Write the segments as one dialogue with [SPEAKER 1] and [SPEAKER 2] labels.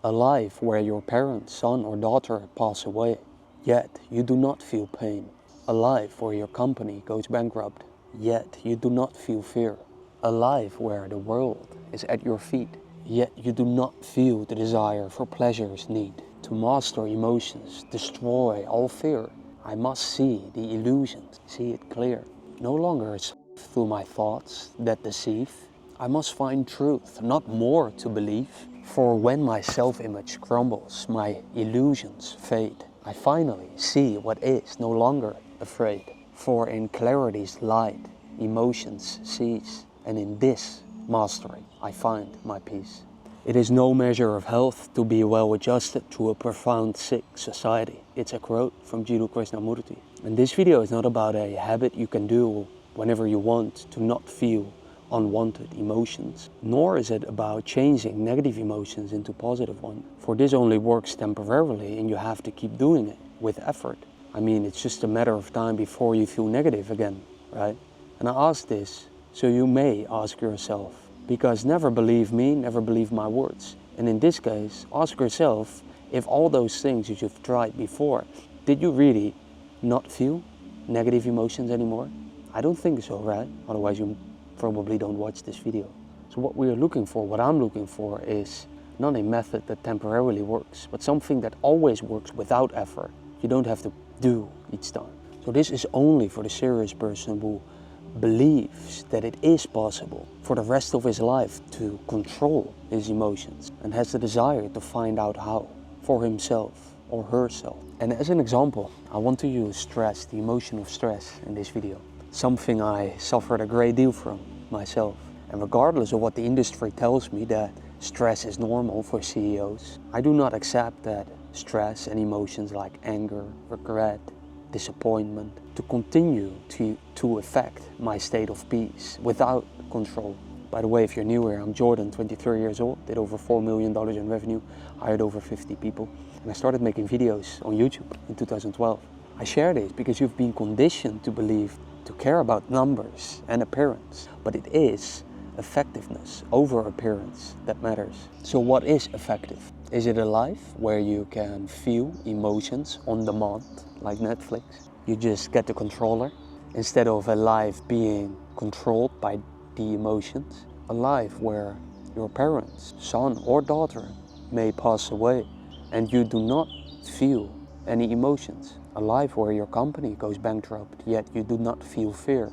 [SPEAKER 1] A life where your parent, son or daughter pass away, yet you do not feel pain. A life where your company goes bankrupt, yet you do not feel fear. A life where the world is at your feet, yet you do not feel the desire for pleasure's need. To master emotions, destroy all fear. I must see the illusions, see it clear. No longer through my thoughts that deceive. I must find truth, not more to believe. For when my self-image crumbles, my illusions fade. I finally see what is no longer afraid. For in clarity's light, emotions cease. And in this mastery, I find my peace. It is no measure of health to be well adjusted to a profound sick society. It's a quote from Krishnamurti. And this video is not about a habit you can do whenever you want to not feel unwanted emotions, nor is it about changing negative emotions into positive ones. For this only works temporarily and you have to keep doing it with effort. I mean, it's just a matter of time before you feel negative again, right? And I ask this so you may ask yourself, because never believe me, never believe my words. And in this case, ask yourself if all those things that you've tried before, did you really not feel negative emotions anymore? I don't think so, right? Otherwise you probably don't watch this video. So what we are looking for, what I'm looking for, is not a method that temporarily works, but something that always works without effort. You don't have to do each time. So this is only for the serious person who believes that it is possible for the rest of his life to control his emotions and has the desire to find out how for himself or herself. And as an example, I want to use stress, the emotion of stress, in this video. Something I suffered a great deal from myself. And regardless of what the industry tells me that stress is normal for CEOs, I do not accept that stress and emotions like anger, regret, disappointment to continue to affect my state of peace without control. By the way, if you're new here, I'm Jordan, 23 years old, did over $4 million in revenue, hired over 50 people, and I started making videos on YouTube in 2012. I share this because you've been conditioned to believe, to care about numbers and appearance, but it is effectiveness over appearance that matters. So what is effective? Is it a life where you can feel emotions on demand, like Netflix? You just get the controller instead of a life being controlled by the emotions. A life where your parents, son or daughter, may pass away and you do not feel any emotions. A life where your company goes bankrupt, yet you do not feel fear.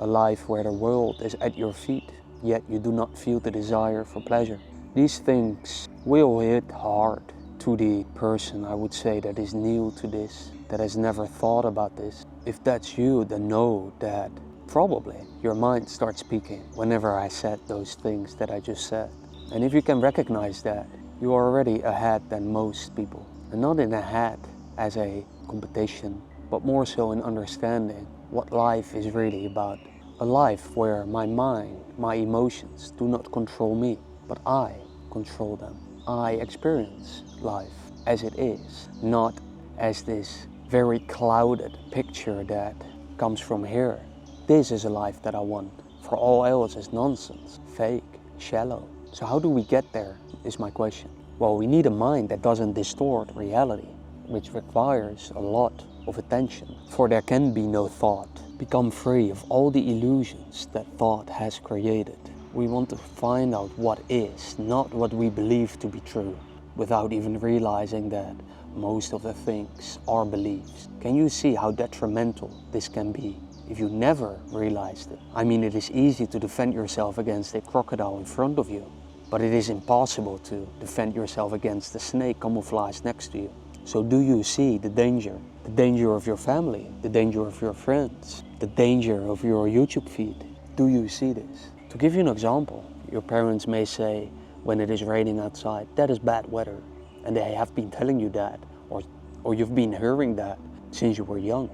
[SPEAKER 1] A life where the world is at your feet, yet you do not feel the desire for pleasure. These things will hit hard to the person, I would say, that is new to this, that has never thought about this. If that's you, then know that probably your mind starts speaking whenever I said those things that I just said. And if you can recognize that, you are already ahead than most people. And not in ahead as a competition, but more so in understanding what life is really about. A life where my mind, my emotions do not control me, but I control them. I experience life as it is, not as this very clouded picture that comes from here. This is a life that I want, for all else is nonsense, fake, shallow. So how do we get there, is my question. Well, we need a mind that doesn't distort reality, which requires a lot of attention, for there can be no thought. Become free of all the illusions that thought has created. We want to find out what is, not what we believe to be true, without even realizing that most of the things are beliefs. Can you see how detrimental this can be if you never realized it? I mean, it is easy to defend yourself against a crocodile in front of you, but it is impossible to defend yourself against the snake camouflaged next to you. So do you see the danger? The danger of your family, the danger of your friends, the danger of your YouTube feed. Do you see this? To give you an example, your parents may say, when it is raining outside, that is bad weather. And they have been telling you that, or you've been hearing that since you were young,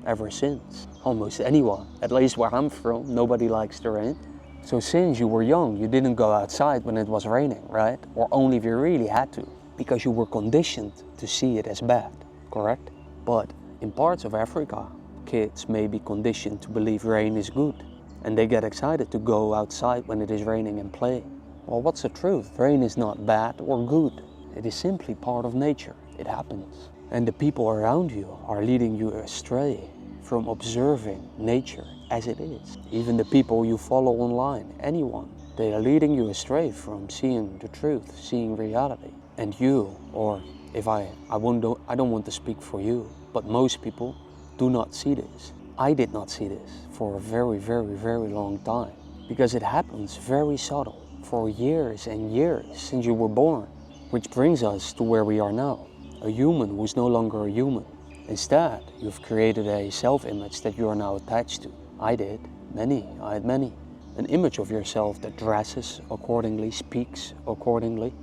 [SPEAKER 1] ever since. Almost anyone, at least where I'm from, nobody likes the rain. So since you were young, you didn't go outside when it was raining, right? Or only if you really had to, because you were conditioned to see it as bad, correct? But in parts of Africa, kids may be conditioned to believe rain is good, and they get excited to go outside when it is raining and play. Well, what's the truth? Rain is not bad or good. It is simply part of nature. It happens. And the people around you are leading you astray from observing nature as it is. Even the people you follow online, anyone, they are leading you astray from seeing the truth, seeing reality. And you, or if I don't want to speak for you, but most people do not see this. I did not see this for a very, very, very long time, because it happens very subtle for years and years since you were born, which brings us to where we are now, a human who is no longer a human. Instead, you've created a self-image that you are now attached to. I had many. An image of yourself that dresses accordingly, speaks accordingly,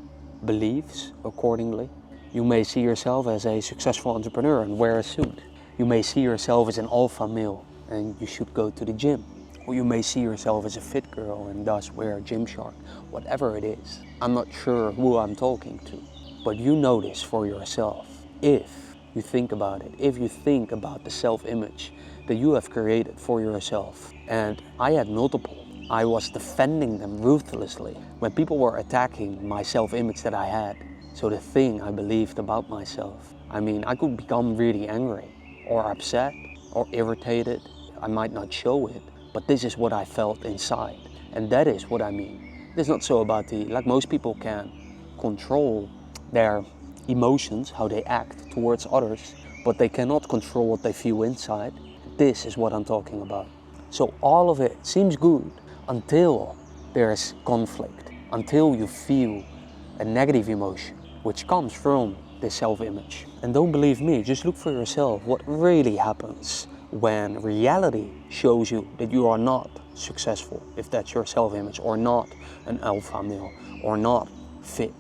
[SPEAKER 1] believes accordingly. You may see yourself as a successful entrepreneur and wear a suit. You may see yourself as an alpha male and you should go to the gym. Or you may see yourself as a fit girl and thus wear a Gymshark. Whatever it is. I'm not sure who I'm talking to, but you know this for yourself. If you think about it, if you think about the self-image that you have created for yourself. And I had multiple. I was defending them ruthlessly when people were attacking my self-image that I had. So the thing I believed about myself. I mean, I could become really angry or upset or irritated. I might not show it, but this is what I felt inside. And that is what I mean. It's not so about like most people can control their emotions, how they act towards others, but they cannot control what they feel inside. This is what I'm talking about. So all of it seems good until there's conflict, until you feel a negative emotion, which comes from this self-image. And don't believe me, just look for yourself what really happens when reality shows you that you are not successful, if that's your self-image, or not an alpha male, or not fit,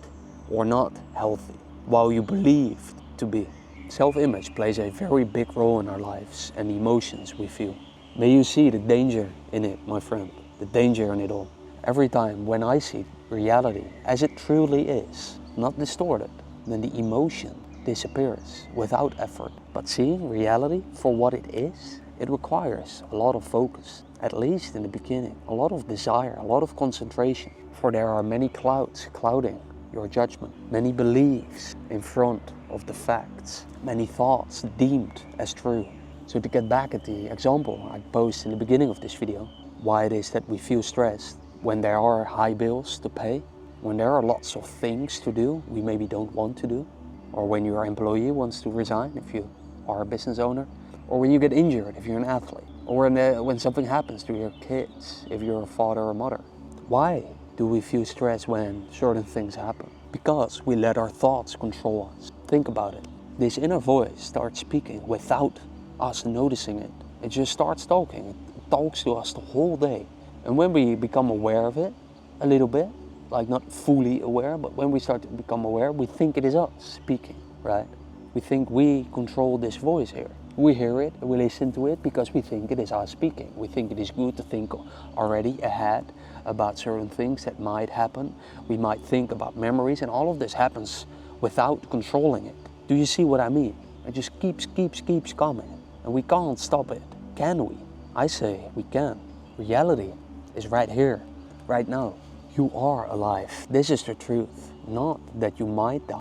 [SPEAKER 1] or not healthy, while you believed to be. Self-image plays a very big role in our lives and the emotions we feel. May you see the danger in it, my friend, the danger in it all. Every time when I see reality as it truly is, not distorted, then the emotion disappears without effort. But seeing reality for what it is, it requires a lot of focus, at least in the beginning, a lot of desire, a lot of concentration, for there are many clouds clouding your judgment, many beliefs in front of the facts, many thoughts deemed as true. So to get back at the example I posed in the beginning of this video, why it is that we feel stressed when there are high bills to pay, when there are lots of things to do we maybe don't want to do, or when your employee wants to resign if you are a business owner, or when you get injured if you're an athlete, or when something happens to your kids if you're a father or mother. Why do we feel stressed when certain things happen? Because we let our thoughts control us. Think about it. This inner voice starts speaking without us noticing it. It just starts talking. It talks to us the whole day. And when we become aware of it, a little bit, like not fully aware, but when we start to become aware, we think it is us speaking, right? We think we control this voice here. We hear it, we listen to it because we think it is us speaking. We think it is good to think already ahead about certain things that might happen. We might think about memories, and all of this happens without controlling it. Do you see what I mean? It just keeps coming, and we can't stop it. Can we? I say we can. Reality is right here, right now. You are alive. This is the truth. Not that you might die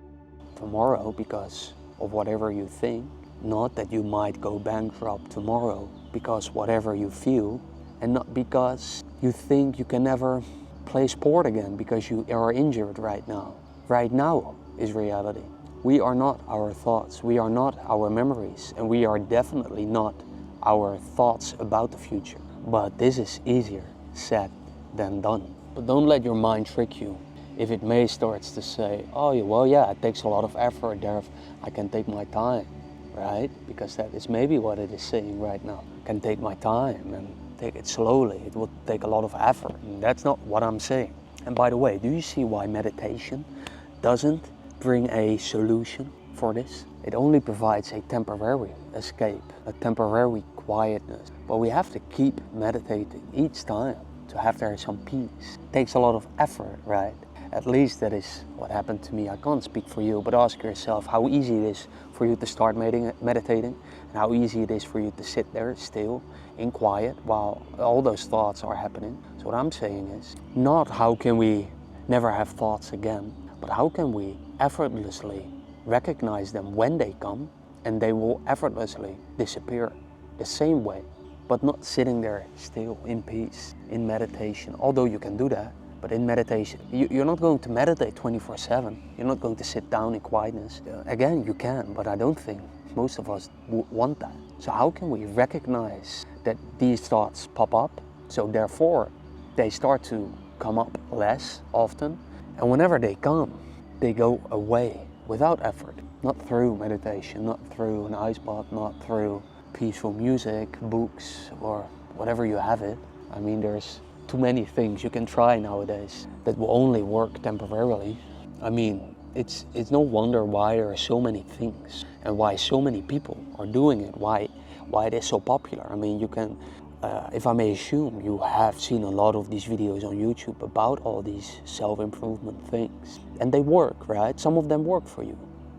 [SPEAKER 1] tomorrow because of whatever you think. Not that you might go bankrupt tomorrow because whatever you feel. And not because you think you can never play sport again because you are injured right now. Right now is reality. We are not our thoughts. We are not our memories. And we are definitely not our thoughts about the future. But this is easier said than done. But don't let your mind trick you. If it may starts to say, oh, well, yeah, it takes a lot of effort there. I can take my time, right? Because that is maybe what it is saying right now. I can take my time and take it slowly. It will take a lot of effort. And that's not what I'm saying. And by the way, do you see why meditation doesn't bring a solution for this? It only provides a temporary escape, a temporary quietness. But we have to keep meditating each time to have there some peace. It takes a lot of effort, right? At least that is what happened to me. I can't speak for you, but ask yourself how easy it is for you to start meditating and how easy it is for you to sit there still in quiet while all those thoughts are happening. So what I'm saying is not how can we never have thoughts again, But how can we effortlessly recognize them when they come, and they will effortlessly disappear the same way, but not sitting there still in peace, in meditation? Although you can do that, but in meditation, you're not going to meditate 24/7. You're not going to sit down in quietness. Again, you can, but I don't think most of us want that. So how can we recognize that these thoughts pop up? So therefore, they start to come up less often. And whenever they come, they go away without effort. Not through meditation, not through an ice bath, not through peaceful music, books, or whatever you have it. I mean, there's too many things you can try nowadays that will only work temporarily. I mean, it's no wonder why there are so many things and why so many people are doing it, why it is so popular. I mean, you can, if I may assume, you have seen a lot of these videos on YouTube about all these self-improvement things. And they work, right? Some of them work for you,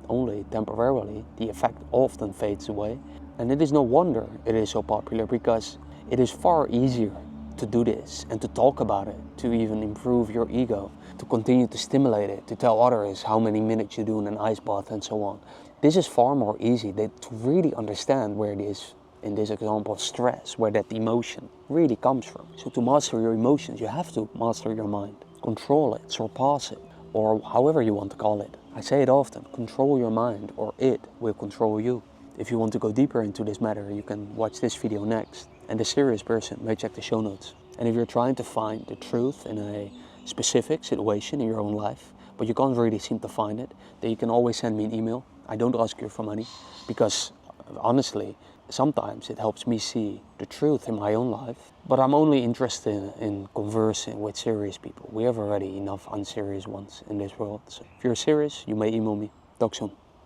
[SPEAKER 1] only temporarily. The effect often fades away. And it is no wonder it is so popular, because it is far easier to do this and to talk about it, to even improve your ego, to continue to stimulate it, to tell others how many minutes you do in an ice bath and so on. This is far more easy to really understand where it is, in this example, stress, where that emotion really comes from. So to master your emotions, you have to master your mind, control it, surpass it, or however you want to call it. I say it often, control your mind or it will control you. If you want to go deeper into this matter, you can watch this video next. And the serious person may check the show notes. And if you're trying to find the truth in a specific situation in your own life, but you can't really seem to find it, then you can always send me an email. I don't ask you for money, because honestly, sometimes it helps me see the truth in my own life. But I'm only interested in conversing with serious people. We have already enough unserious ones in this world. So if you're serious, you may email me. Talk soon.